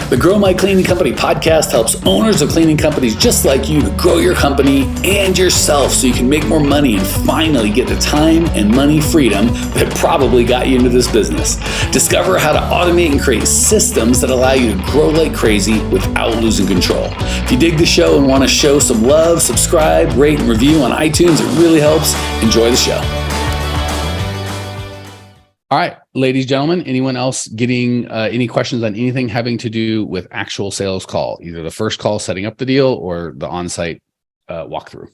The Grow My Cleaning Company podcast helps owners of cleaning companies just like you to grow your company and yourself so you can make more money and finally get the time and money freedom that probably got you into this business. Discover how to automate and create systems that allow you to grow like crazy without losing control. If you dig the show and want to show some love, subscribe, rate, and review on iTunes. It really helps. Enjoy the show. All right, ladies, gentlemen, anyone else getting any questions on anything having to do with actual sales call, either the first call setting up the deal or the on-site walkthrough?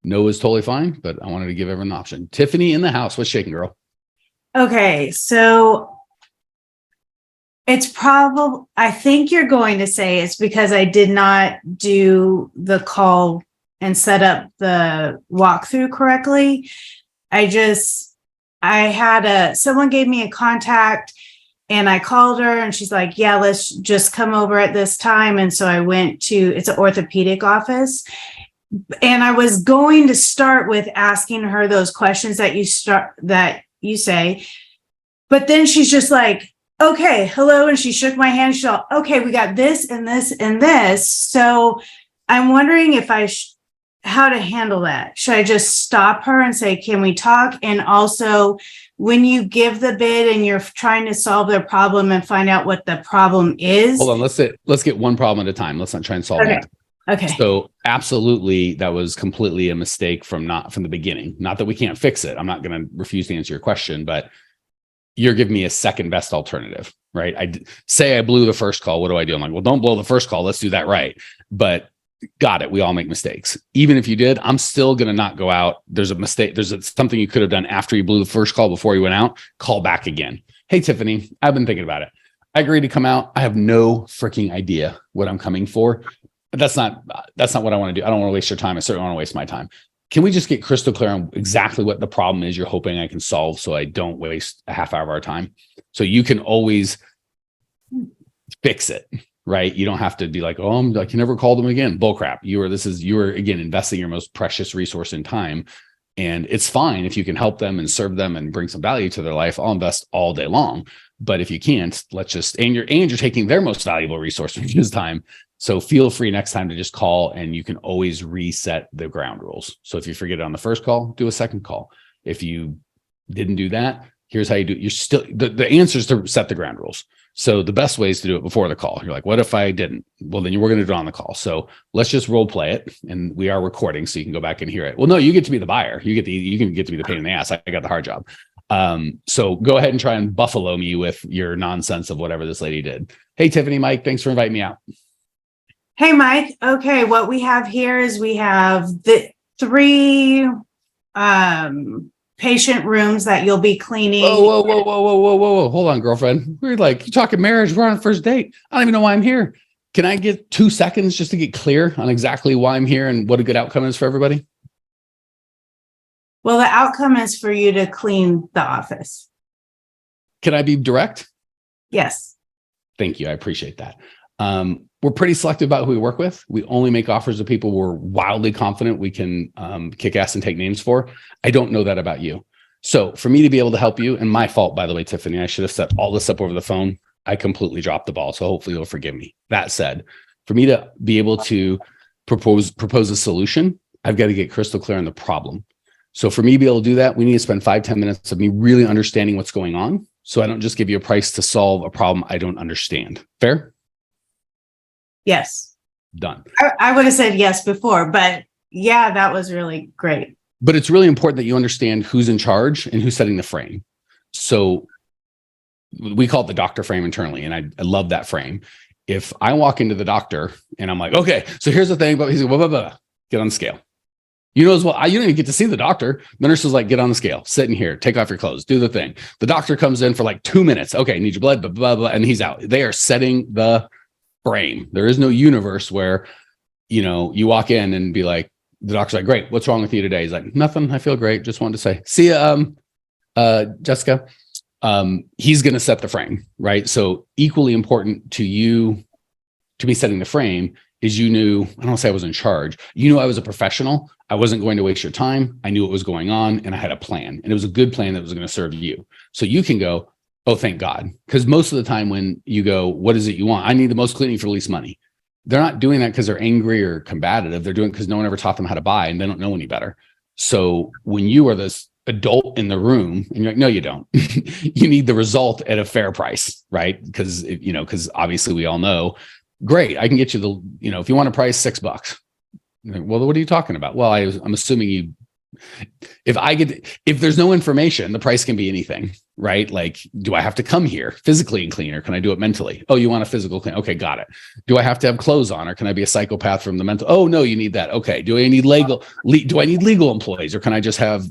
No is totally fine, but I wanted to give everyone an option. Tiffany in the house. What's shaking, girl? Okay, so it's probably, I think you're going to say it's because I did not do the call and set up the walkthrough correctly. Someone gave me a contact and I called her and she's like, yeah, let's just come over at this time. And so I went to, it's an orthopedic office. And I was going to start with asking her those questions that you say, but then she's just like, okay, hello. And she shook my hand. She's like, okay, we got this and this and this. So I'm wondering if how to handle that. Should I just stop her and say, can we talk? And also, when you give the bid and you're trying to solve their problem and find out what the problem is. Hold on, let's get one problem at a time. Let's not try and solve that. Okay. So absolutely, that was completely a mistake from the beginning. Not that we can't fix it. I'm not going to refuse to answer your question, but you're giving me a second best alternative, right? I blew the first call. What do I do? I'm like, well, don't blow the first call. Let's do that right. But got it. We all make mistakes. Even if you did, I'm still going to not go out. There's a mistake. Something you could have done after you blew the first call before you went out. Call back again. Hey, Tiffany, I've been thinking about it. I agreed to come out. I have no freaking idea what I'm coming for. But that's not what I want to do. I don't want to waste your time. I certainly want to waste my time. Can we just get crystal clear on exactly what the problem is you're hoping I can solve so I don't waste a half hour of our time? So you can always fix it. Right? You don't have to be like, oh, I can never call them again. Bullcrap. You are again investing your most precious resource in time. And it's fine if you can help them and serve them and bring some value to their life. I'll invest all day long. But if you can't, and you're taking their most valuable resource, which is time. So feel free next time to just call and you can always reset the ground rules. So if you forget it on the first call, do a second call. If you didn't do that, here's how you do it. You're still the answer is to set the ground rules. So the best way is to do it before the call. You're like, what if I didn't? Well, then we're going to do it on the call. So let's just role play it. And we are recording so you can go back and hear it. Well, no, you get to be the buyer. You can get to be the pain in the ass. I got the hard job. So go ahead and try and buffalo me with your nonsense of whatever this lady did. Hey, Tiffany, Mike, thanks for inviting me out. Hey, Mike. Okay. What we have here is we have the 3, patient rooms that you'll be cleaning. Whoa. Hold on, girlfriend. We're like, you're talking marriage. We're on a first date. I don't even know why I'm here. Can I get 2 seconds just to get clear on exactly why I'm here and what a good outcome is for everybody? Well, the outcome is for you to clean the office. Can I be direct? Yes. Thank you. I appreciate that. We're pretty selective about who we work with. We only make offers to people we're wildly confident we can kick ass and take names for. I don't know that about you. So for me to be able to help you, and my fault, by the way, Tiffany, I should have set all this up over the phone. I completely dropped the ball. So hopefully you'll forgive me. That said, for me to be able to propose a solution, I've got to get crystal clear on the problem. So for me to be able to do that, we need to spend 5-10 minutes of me really understanding what's going on. So I don't just give you a price to solve a problem I don't understand. Fair? Yes. Done. I would have said yes before, but yeah, that was really great. But it's really important that you understand who's in charge and who's setting the frame. So we call it the doctor frame internally. And I love that frame. If I walk into the doctor and I'm like, okay, so here's the thing, but he's like, blah, blah, blah, get on the scale. You know, as well, you don't even get to see the doctor. The nurse is like, get on the scale, sit in here, take off your clothes, do the thing. The doctor comes in for like 2 minutes. Okay, need your blood, blah, blah, blah, and he's out. They are setting the frame. There is no universe where, you walk in and be like, the doctor's like, great, what's wrong with you today? He's like, nothing, I feel great. Just wanted to say, see ya, Jessica. He's going to set the frame, right? So equally important to you, to me setting the frame is I don't want to say I was in charge. I was a professional. I wasn't going to waste your time. I knew what was going on and I had a plan, and it was a good plan that was going to serve you. So you can go, Oh, thank God. Because most of the time when you go, what is it you want? I need the most cleaning for the least money. They're not doing that because they're angry or combative. They're doing it because no one ever taught them how to buy and they don't know any better. So when you are this adult in the room and you're like, no, you don't. You need the result at a fair price, right? Because, because obviously we all know, great, I can get you if you want a price, $6. Well, what are you talking about? Well, I'm assuming if there's no information, the price can be anything, right? Like, do I have to come here physically and clean, or can I do it mentally? Oh, you want a physical clean? Okay, got it. Do I have to have clothes on, or can I be a psychopath from the mental? Oh, no, you need that. Okay. Do I need do I need legal employees, or can I just have,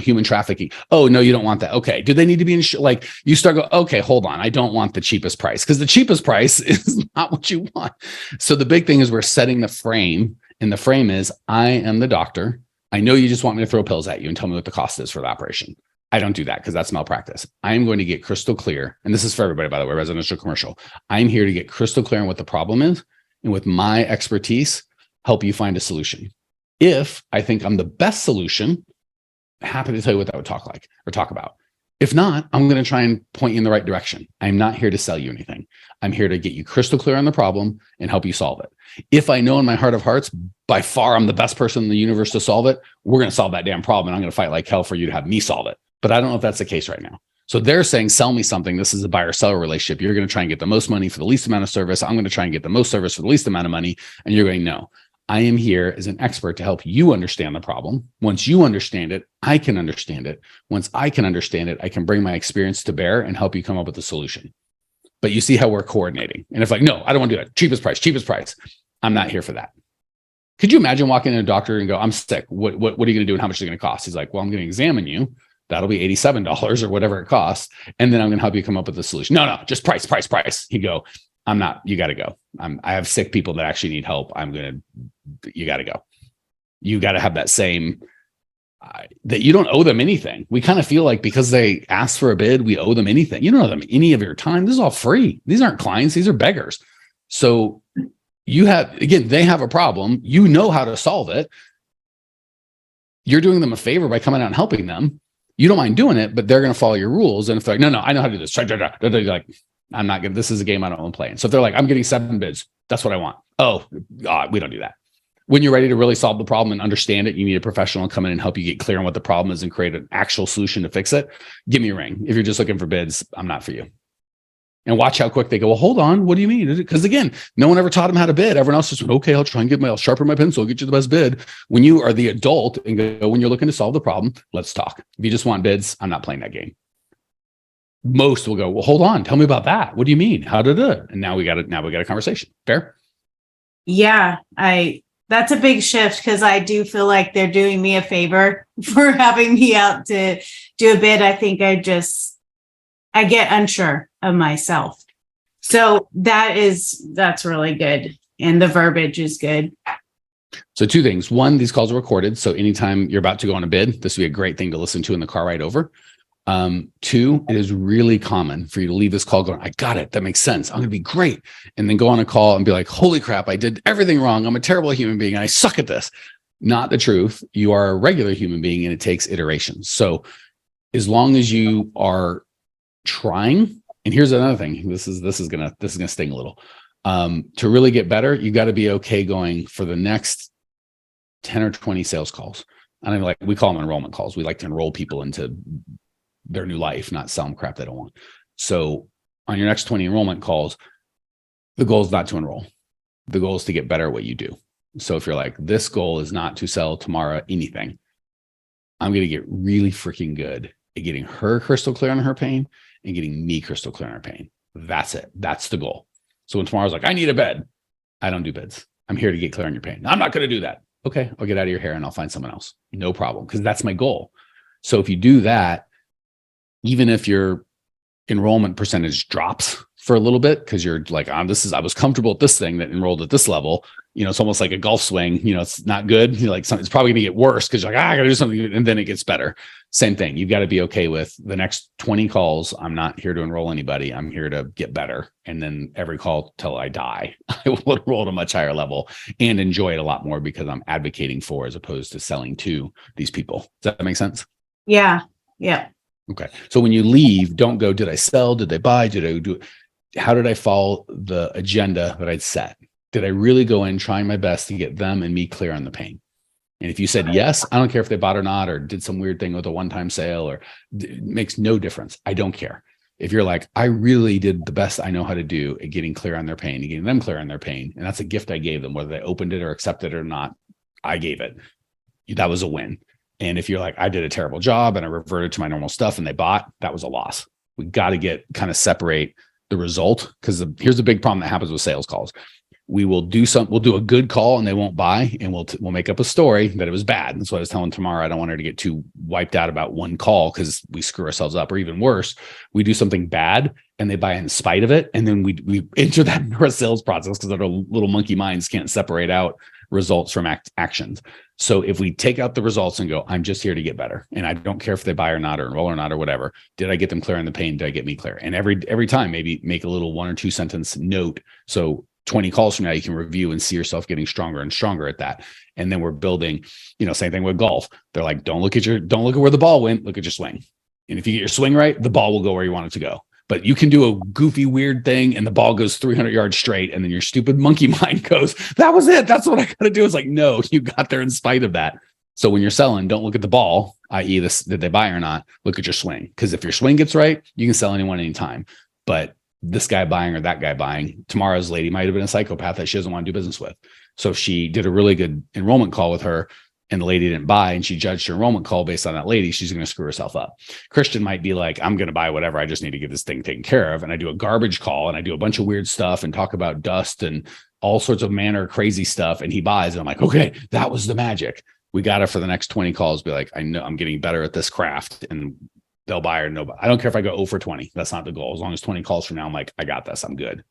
human trafficking? Oh, no, you don't want that. Okay. Do they need to be like you start go, okay, hold on. I don't want the cheapest price, because the cheapest price is not what you want. So the big thing is we're setting the frame, and the frame is, I am the doctor. I know you just want me to throw pills at you and tell me what the cost is for the operation. I don't do that because that's malpractice. I am going to get crystal clear. And this is for everybody, by the way, residential, commercial. I'm here to get crystal clear on what the problem is. And with my expertise, help you find a solution. If I think I'm the best solution, happy to tell you what that would talk like or talk about. If not, I'm going to try and point you in the right direction. I'm not here to sell you anything. I'm here to get you crystal clear on the problem and help you solve it. If I know in my heart of hearts, by far, I'm the best person in the universe to solve it, we're going to solve that damn problem. And I'm going to fight like hell for you to have me solve it. But I don't know if that's the case right now. So they're saying, sell me something. This is a buyer seller relationship. You're going to try and get the most money for the least amount of service. I'm going to try and get the most service for the least amount of money. And you're going, no, I am here as an expert to help you understand the problem. Once you understand it, I can understand it. Once I can understand it, I can bring my experience to bear and help you come up with a solution. But you see how we're coordinating. And if like, no, I don't want to do it. Cheapest price. I'm not here for that. Could you imagine walking in a doctor and go, I'm sick. What are you going to do and how much is it going to cost? He's like, well, I'm going to examine you. That'll be $87 or whatever it costs. And then I'm going to help you come up with a solution. No, just price. You go, I'm not, you got to go. I have sick people that actually need help. You got to go. You got to have that same, that you don't owe them anything. We kind of feel like because they asked for a bid, we owe them anything. You don't owe them any of your time. This is all free. These aren't clients. These are beggars. So they have a problem. You know how to solve it. You're doing them a favor by coming out and helping them. You don't mind doing it, but they're going to follow your rules. And if they're like, no, I know how to do this. They're like, I'm not going to, this is a game I don't want to play in. So if they're like, I'm getting 7 bids, that's what I want. Oh, we don't do that. When you're ready to really solve the problem and understand it, you need a professional to come in and help you get clear on what the problem is and create an actual solution to fix it. Give me a ring. If you're just looking for bids, I'm not for you. And watch how quick they go, well, hold on. What do you mean? Because again, no one ever taught them how to bid. Everyone else just went, okay, I'll sharpen my pencil, get you the best bid. When you are the adult and go, when you're looking to solve the problem, let's talk. If you just want bids, I'm not playing that game. Most will go, well, hold on. Tell me about that. What do you mean? How did it? And now we got a conversation. Fair? Yeah, that's a big shift because I do feel like they're doing me a favor for having me out to do a bid. I think I get unsure of myself. So that's really good. And the verbiage is good. So 2 things. 1, these calls are recorded. So anytime you're about to go on a bid, this would be a great thing to listen to in the car ride over. 2, it is really common for you to leave this call going, I got it. That makes sense. I'm going to be great. And then go on a call and be like, holy crap, I did everything wrong. I'm a terrible human being. And I suck at this. Not the truth. You are a regular human being and it takes iterations. So as long as you are trying, and here's another thing, this is gonna sting a little, to really get better, you got to be okay going for the next 10 or 20 sales calls. And we call them enrollment calls. We like to enroll people into their new life, not sell them crap they don't want. So on your next 20 enrollment calls, the goal is not to enroll. The goal is to get better at what you do. So if you're like, this goal is not to sell Tamara anything, I'm going to get really freaking good at getting her crystal clear on her pain and getting me crystal clear on her pain. That's it. That's the goal. So when Tamara's like, I need a bed, I don't do bids. I'm here to get clear on your pain. I'm not going to do that. Okay, I'll get out of your hair and I'll find someone else. No problem, because that's my goal. So if you do that, even if your enrollment percentage drops for a little bit, because you're like, I was comfortable at this thing that enrolled at this level, it's almost like a golf swing, it's not good. You're like, it's probably going to get worse because you're like, I got to do something. And then it gets better. Same thing. You've got to be okay with the next 20 calls. I'm not here to enroll anybody. I'm here to get better. And then every call till I die, I will enroll at a much higher level and enjoy it a lot more because I'm advocating for as opposed to selling to these people. Does that make sense? Yeah. Yeah. Okay. So when you leave, don't go, did I sell? Did they buy? Did I do? How did I follow the agenda that I'd set? Did I really go in trying my best to get them and me clear on the pain? And if you said yes, I don't care if they bought or not, or did some weird thing with a one-time sale, or it makes no difference. I don't care. If you're like, I really did the best I know how to do at getting clear on their pain and getting them clear on their pain. And that's a gift I gave them, whether they opened it or accepted it or not, I gave it. That was a win. And if you're like, I did a terrible job and I reverted to my normal stuff and they bought, that was a loss. We got to kind of separate the result, because here's the big problem that happens with sales calls. We'll do a good call and they won't buy, and we'll make up a story that it was bad. That's what I was telling Tamara. I don't want her to get too wiped out about one call because we screw ourselves up. Or even worse, we do something bad and they buy in spite of it. And then we enter that into our sales process because our little monkey minds can't separate out results from actions. So if we take out the results and go, I'm just here to get better, and I don't care if they buy or not, or enroll or not, or whatever. Did I get them clear on the pain? Did I get me clear? And every time, maybe make a little 1 or 2 sentence note. So 20 calls from now, you can review and see yourself getting stronger and stronger at that. And then we're building, same thing with golf. They're like, don't look at where the ball went, look at your swing. And if you get your swing right, the ball will go where you want it to go. But you can do a goofy, weird thing and the ball goes 300 yards straight. And then your stupid monkey mind goes, that was it. That's what I got to do. It's like, no, you got there in spite of that. So when you're selling, don't look at the ball, i.e. this, did they buy or not? Look at your swing. Because if your swing gets right, you can sell anyone anytime. But this guy buying or that guy buying, tomorrow's lady might have been a psychopath that she doesn't want to do business with. So if she did a really good enrollment call with her and the lady didn't buy and she judged her enrollment call based on that lady, she's going to screw herself up. Christian might be like, I'm going to buy whatever. I just need to get this thing taken care of. And I do a garbage call and I do a bunch of weird stuff and talk about dust and all sorts of manner crazy stuff. And he buys. And I'm like, okay, that was the magic. We got it for the next 20 calls. Be like, I know I'm getting better at this craft, and they'll buy or no buy. I don't care if I go 0 for 20. That's not the goal. As long as 20 calls from now, I'm like, I got this. I'm good.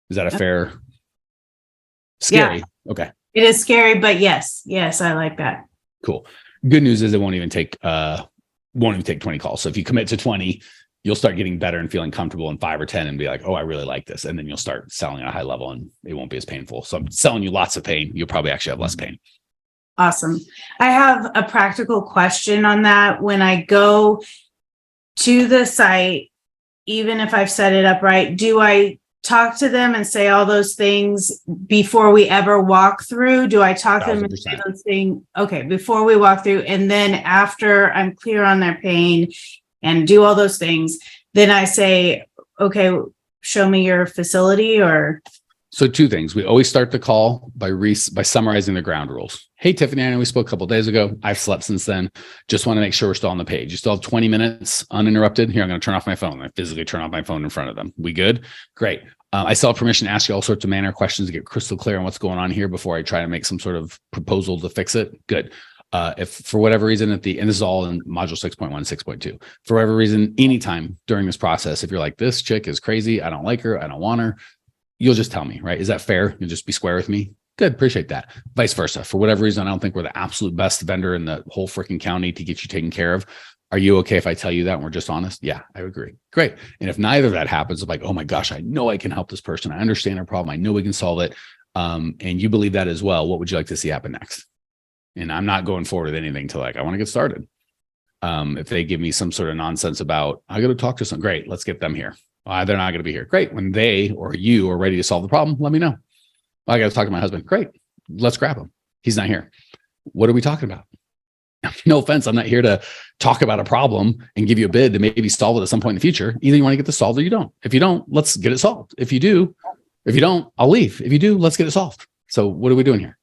Is that a fair? Scary. Yeah. Okay. It is scary, but yes, I like that. Cool. Good news is it won't even take 20 calls. So if you commit to 20, you'll start getting better and feeling comfortable in 5 or 10 and be like, oh, I really like this. And then you'll start selling at a high level and it won't be as painful. So I'm selling you lots of pain. You'll probably actually have less pain. Awesome. I have a practical question on that. When I go to the site, even if I've set it up right, do I talk to them and say all those things before we ever walk through? Do I talk to them and say those things? Okay, before we walk through, and then after I'm clear on their pain and do all those things, then I say, okay, show me your facility. Or so 2 things. We always start the call by summarizing the ground rules. Hey, Tiffany, I know we spoke a couple of days ago. I've slept since then. Just want to make sure we're still on the page. You still have 20 minutes uninterrupted. Here, I'm going to turn off my phone. I physically turn off my phone in front of them. We good? Great. I still have permission to ask you all sorts of manner questions to get crystal clear on what's going on here before I try to make some sort of proposal to fix it. Good. If for whatever reason and this is all in module 6.1, 6.2, for whatever reason, anytime during this process, if you're like, this chick is crazy, I don't like her, I don't want her, you'll just tell me, right? Is that fair? You'll just be square with me. Good. Appreciate that. Vice versa. For whatever reason, I don't think we're the absolute best vendor in the whole freaking county to get you taken care of. Are you okay if I tell you that and we're just honest? Yeah, I agree. Great. And if neither of that happens, I'm like, oh my gosh, I know I can help this person. I understand their problem. I know we can solve it. And you believe that as well. What would you like to see happen next? And I'm not going forward with anything till like, I want to get started. If they give me some sort of nonsense about, I got to talk to some, great, let's get them here. They're not going to be here. Great. When they or you are ready to solve the problem, let me know. I got to talk to my husband. Great. Let's grab him. He's not here. What are we talking about? No offense. I'm not here to talk about a problem and give you a bid to maybe solve it at some point in the future. Either you want to get this solved or you don't. If you don't, let's get it solved. If you don't, I'll leave. If you do, let's get it solved. So what are we doing here?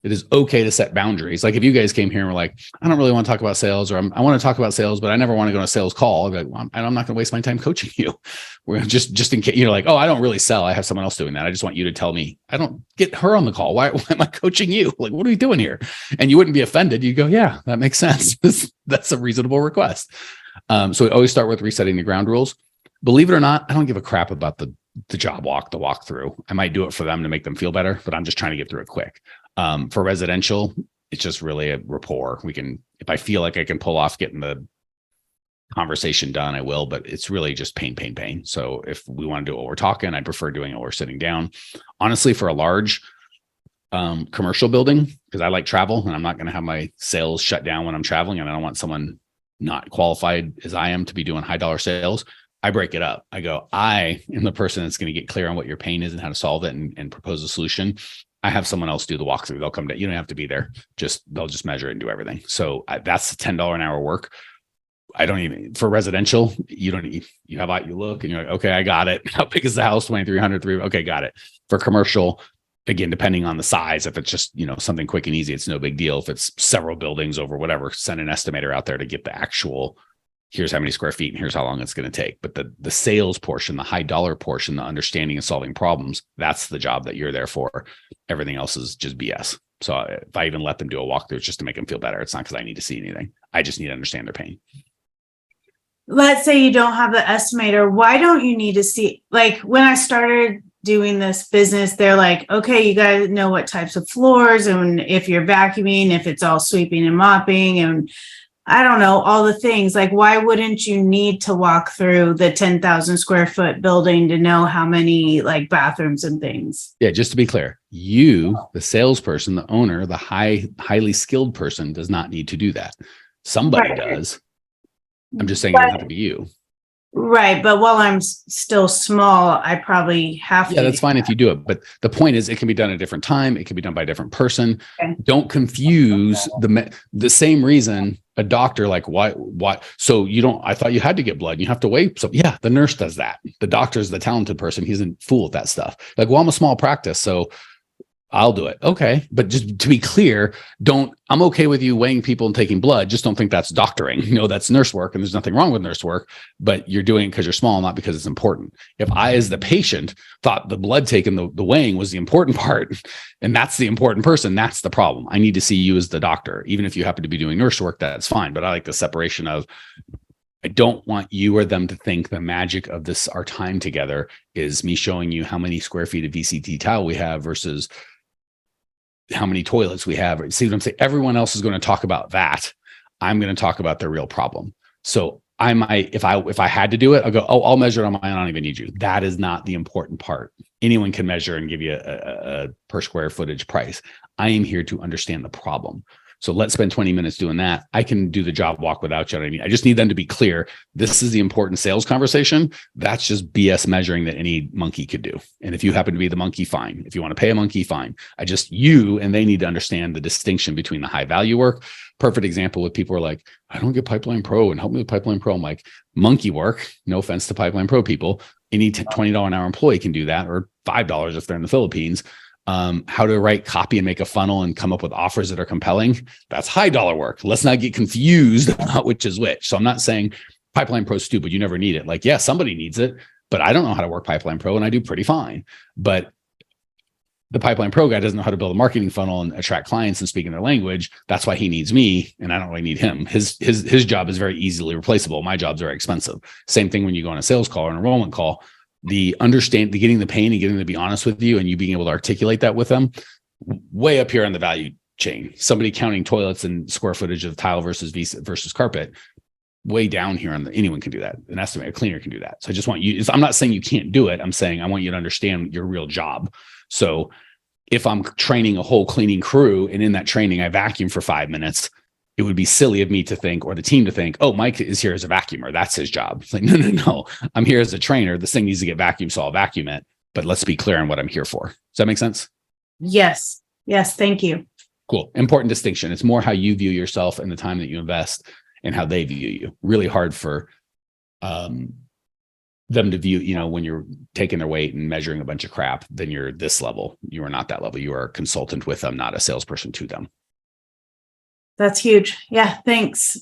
It is okay to set boundaries. Like if you guys came here and were like, I don't really want to talk about sales, or I want to talk about sales, but I never want to go on a sales call. I'd be like, well, I'm not going to waste my time coaching you. We're just in case you're like, oh, I don't really sell. I have someone else doing that. I just want you to tell me. I don't get her on the call. Why am I coaching you? Like, what are we doing here? And you wouldn't be offended. You go, yeah, that makes sense. That's a reasonable request. So we always start with resetting the ground rules. Believe it or not, I don't give a crap about the job walk, the walkthrough. I might do it for them to make them feel better, but I'm just trying to get through it quick. For residential, it's just really a rapport. If I feel like I can pull off getting the conversation done, I will, but it's really just pain. So if we want to do it while we're talking, I prefer doing it while we're sitting down. Honestly, for a large commercial building, because I like travel and I'm not going to have my sales shut down when I'm traveling, and I don't want someone not qualified as I am to be doing high dollar sales, I break it up. I go, I am the person that's going to get clear on what your pain is and how to solve it and propose a solution. I have someone else do the walkthrough. They'll come down. You don't have to be there. They'll just measure it and do everything. So that's $10 an hour work. I don't even, for residential, you look and you're like, okay, I got it. How big is the house? 2,300, okay, got it. For commercial, again, depending on the size, if it's just, something quick and easy, it's no big deal. If it's several buildings over whatever, send an estimator out there to get the actual, here's how many square feet and here's how long it's going to take. But the sales portion, the high dollar portion, the understanding and solving problems, that's the job that you're there for. Everything else is just BS. So if I even let them do a walkthrough, it's just to make them feel better. It's not because I need to see anything. I just need to understand their pain. Let's say you don't have the estimator. Why don't you need to see, like when I started doing this business, they're like, okay, you got to know what types of floors and if you're vacuuming, if it's all sweeping and mopping and I don't know, all the things. Like, why wouldn't you need to walk through the 10,000 square foot building to know how many like bathrooms and things? Yeah, just to be clear, you, the salesperson, the owner, the highly skilled person does not need to do that. Somebody does. I'm just saying it doesn't have to be you. Right. But while I'm still small, I probably have to. Yeah, that's fine if you do it. But the point is, it can be done at a different time. It can be done by a different person. Okay. Don't confuse the same reason a doctor, like why? So I thought you had to get blood and you have to wait. So yeah, the nurse does that. The doctor's the talented person. He's a fool with that stuff. Like, well, I'm a small practice, so I'll do it. Okay. But just to be clear, I'm okay with you weighing people and taking blood. Just don't think that's doctoring. That's nurse work and there's nothing wrong with nurse work, but you're doing it because you're small, not because it's important. If I, as the patient, thought the blood taken, the weighing was the important part, and that's the important person, that's the problem. I need to see you as the doctor. Even if you happen to be doing nurse work, that's fine. But I like the separation of, I don't want you or them to think the magic of this, our time together, is me showing you how many square feet of VCT tile we have versus how many toilets we have. See what I'm saying? Everyone else is going to talk about that. I'm going to talk about the real problem. So I might, if I had to do it, I'll go, I'll measure it on my own. I don't even need you. That is not the important part. Anyone can measure and give you a per square footage price. I am here to understand the problem. So let's spend 20 minutes doing that. I can do the job walk without you. I just need them to be clear. This is the important sales conversation. That's just BS measuring that any monkey could do. And if you happen to be the monkey, fine. If you want to pay a monkey, fine. You and they need to understand the distinction between the high value work. Perfect example with people are like, I don't get Pipeline Pro and help me with Pipeline Pro. I'm like, monkey work, no offense to Pipeline Pro people, any $20 an hour employee can do that, or $5 if they're in the Philippines. How to write copy and make a funnel and come up with offers that are compelling. That's high dollar work. Let's not get confused about which is which. So I'm not saying Pipeline Pro is stupid. You never need it. Like, yeah, somebody needs it, but I don't know how to work Pipeline Pro and I do pretty fine. But the Pipeline Pro guy doesn't know how to build a marketing funnel and attract clients and speak in their language. That's why he needs me. And I don't really need him. His job is very easily replaceable. My job's very expensive. Same thing when you go on a sales call or an enrollment call. The getting the pain and getting them to be honest with you and you being able to articulate that with them, way up here on the value chain. Somebody counting toilets and square footage of tile versus carpet, way down here anyone can do that. An estimator, cleaner can do that. So I just want you, I'm not saying you can't do it. I'm saying I want you to understand your real job. So if I'm training a whole cleaning crew and in that training I vacuum for 5 minutes, it would be silly of me to think, or the team to think, oh, Mike is here as a vacuumer. That's his job. It's like, no. I'm here as a trainer. This thing needs to get vacuumed, so I'll vacuum it. But let's be clear on what I'm here for. Does that make sense? Yes. Thank you. Cool. Important distinction. It's more how you view yourself and the time that you invest and how they view you. Really hard for them to view, when you're taking their weight and measuring a bunch of crap, then you're this level. You are not that level. You are a consultant with them, not a salesperson to them. That's huge. Yeah, thanks.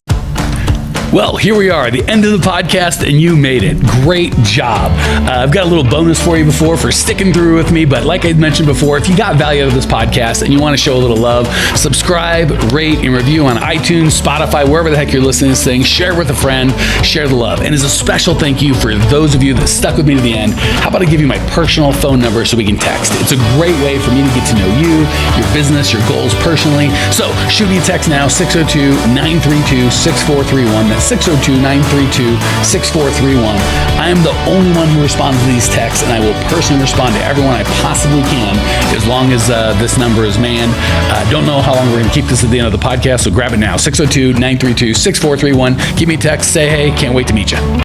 Well, here we are, the end of the podcast, and you made it. Great job. I've got a little bonus for you for sticking through with me. But like I mentioned before, if you got value out of this podcast and you want to show a little love, subscribe, rate, and review on iTunes, Spotify, wherever the heck you're listening to this thing. Share with a friend, share the love. And as a special thank you for those of you that stuck with me to the end, how about I give you my personal phone number so we can text? It's a great way for me to get to know you, your business, your goals personally. So shoot me a text now, 602-932-6431. at 602-932-6431. I am the only one who responds to these texts, and I will personally respond to everyone I possibly can as long as this number is manned. Don't know how long we're going to keep this at the end of the podcast, so grab it now. 602-932-6431. Give me a text, say hey, can't wait to meet you.